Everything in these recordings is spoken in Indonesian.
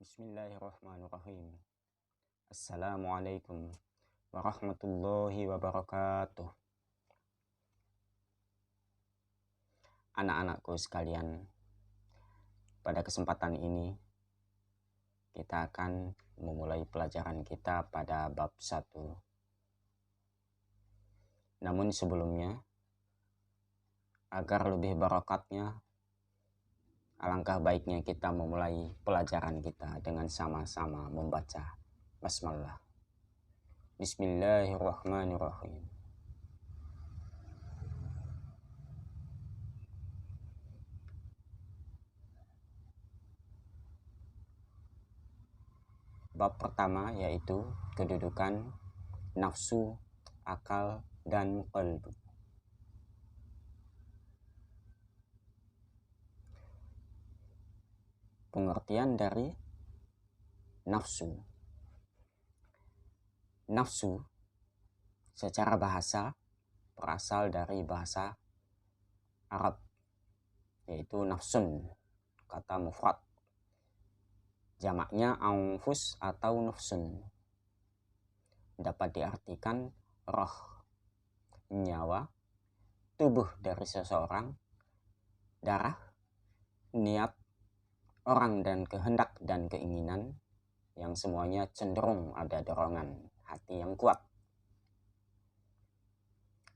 Bismillahirrahmanirrahim. Assalamualaikum warahmatullahi wabarakatuh. Anak-anakku sekalian, pada kesempatan ini kita akan memulai pelajaran kita pada bab 1. Namun sebelumnya, agar lebih barakatnya, alangkah baiknya kita memulai pelajaran kita dengan sama-sama membaca basmalah. Bismillahirrahmanirrahim. Bab pertama yaitu kedudukan nafsu, akal, dan qalbu. Pengertian dari nafsu. Nafsu secara bahasa berasal dari bahasa Arab, yaitu nafsun, kata mufrad. Jamaknya anfus atau nafsun. Dapat diartikan roh, nyawa, tubuh dari seseorang, darah, niat orang, dan kehendak dan keinginan yang semuanya cenderung ada dorongan hati yang kuat.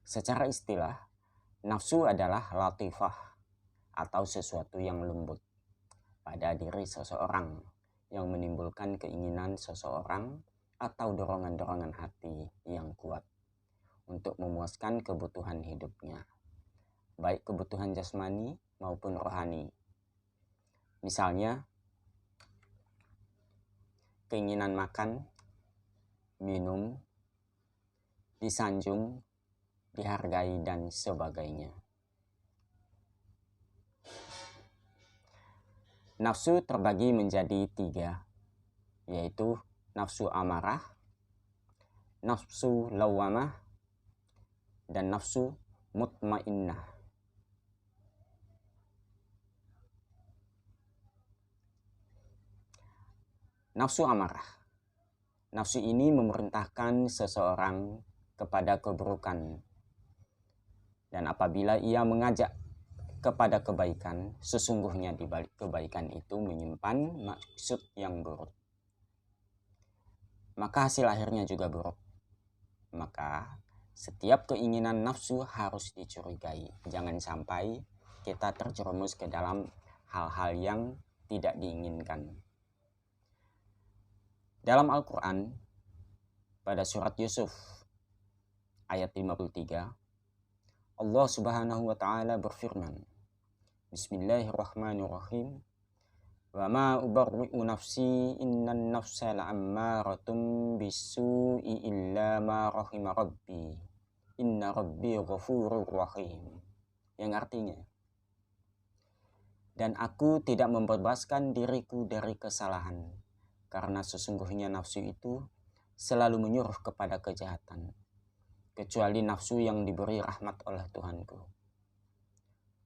Secara istilah, nafsu adalah latifah atau sesuatu yang lembut pada diri seseorang yang menimbulkan keinginan seseorang atau dorongan-dorongan hati yang kuat untuk memuaskan kebutuhan hidupnya, baik kebutuhan jasmani maupun rohani. Misalnya, keinginan makan, minum, disanjung, dihargai, dan sebagainya. Nafsu terbagi menjadi 3, yaitu nafsu amarah, nafsu lawamah, dan nafsu mutmainnah. Nafsu amarah. Nafsu ini memerintahkan seseorang kepada keburukan. Dan apabila ia mengajak kepada kebaikan, sesungguhnya di balik kebaikan itu menyimpan maksud yang buruk. Maka hasil akhirnya juga buruk. Maka setiap keinginan nafsu harus dicurigai. Jangan sampai kita terjerumus ke dalam hal-hal yang tidak diinginkan. Dalam Al-Quran, pada surat Yusuf ayat 53, Allah Subhanahu wa Ta'ala berfirman, Bismillahirrahmanirrahim. Wa ma ubarri'u nafsi innan nafsa la'ammaratun bisu'i illa ma rahima rabbi inna rabbi ghafurur rahim. Yang artinya, dan aku tidak membebaskan diriku dari kesalahan, karena sesungguhnya nafsu itu selalu menyuruh kepada kejahatan, kecuali nafsu yang diberi rahmat oleh Tuhanku.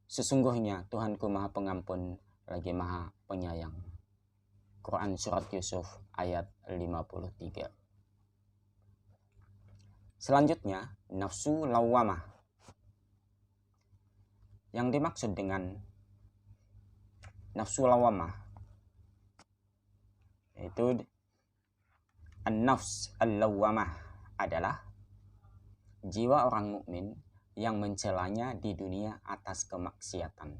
Sesungguhnya Tuhanku Maha Pengampun lagi Maha Penyayang. Quran Surat Yusuf ayat 53. Selanjutnya, nafsu lawamah. Yang dimaksud dengan nafsu lawamah yaitu an-nafs al-lawamah adalah jiwa orang mukmin yang mencelanya di dunia atas kemaksiatan,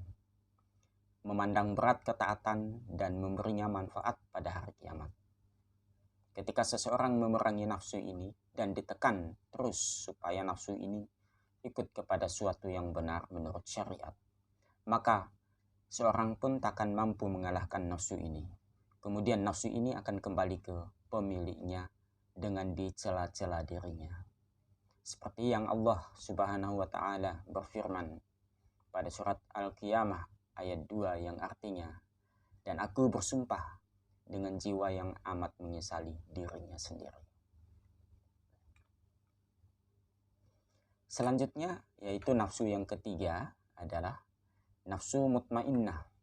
memandang berat ketaatan, dan memberinya manfaat pada hari kiamat. Ketika seseorang memerangi nafsu ini dan ditekan terus supaya nafsu ini ikut kepada suatu yang benar menurut syariat, maka seorang pun takkan mampu mengalahkan nafsu ini. Kemudian nafsu ini akan kembali ke pemiliknya dengan dicela-cela dirinya. Seperti yang Allah Subhanahu wa Ta'ala berfirman pada surat Al-Qiyamah ayat 2 yang artinya, dan aku bersumpah dengan jiwa yang amat menyesali dirinya sendiri. Selanjutnya yaitu nafsu yang ketiga adalah nafsu mutmainnah.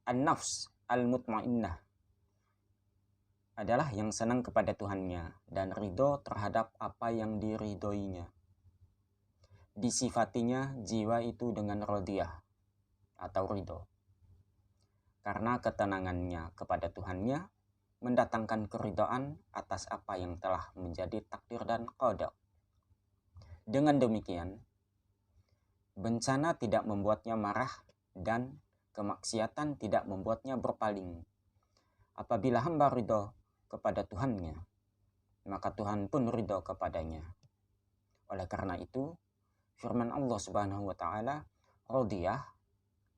an-nafs al-mutmainnah adalah yang senang kepada Tuhannya dan ridho terhadap apa yang diridhoinya. Disifatinya jiwa itu dengan radiyah atau ridho. Karena ketenangannya kepada Tuhannya mendatangkan keridhaan atas apa yang telah menjadi takdir dan qada. Dengan demikian, bencana tidak membuatnya marah dan kemaksiatan tidak membuatnya berpaling. Apabila hamba ridho kepada Tuhannya, maka Tuhan pun ridho kepadanya. Oleh karena itu, firman Allah Subhanahu wa taala, radiyah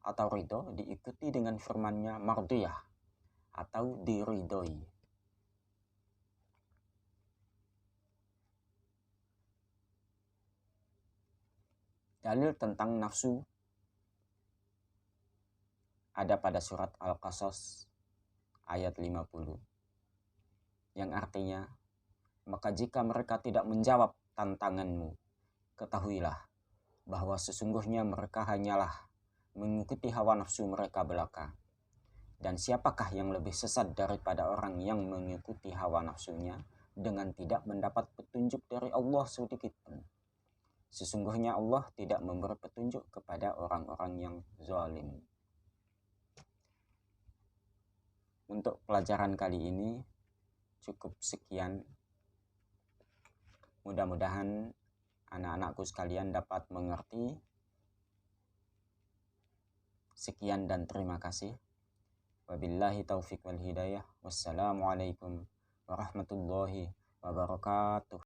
atau ridho diikuti dengan firman-Nya mardiyah atau diridhoi. Dalil tentang nafsu ada pada surat Al-Qasas ayat 50 yang artinya, maka jika mereka tidak menjawab tantanganmu, ketahuilah bahwa sesungguhnya mereka hanyalah mengikuti hawa nafsu mereka belaka. Dan siapakah yang lebih sesat daripada orang yang mengikuti hawa nafsunya dengan tidak mendapat petunjuk dari Allah sedikit pun. Sesungguhnya Allah tidak memberi petunjuk kepada orang-orang yang zalim. Untuk pelajaran kali ini cukup sekian. Mudah-mudahan anak-anakku sekalian dapat mengerti. Sekian dan terima kasih. Wabillahi taufiq wal hidayah. Wassalamualaikum warahmatullahi wabarakatuh.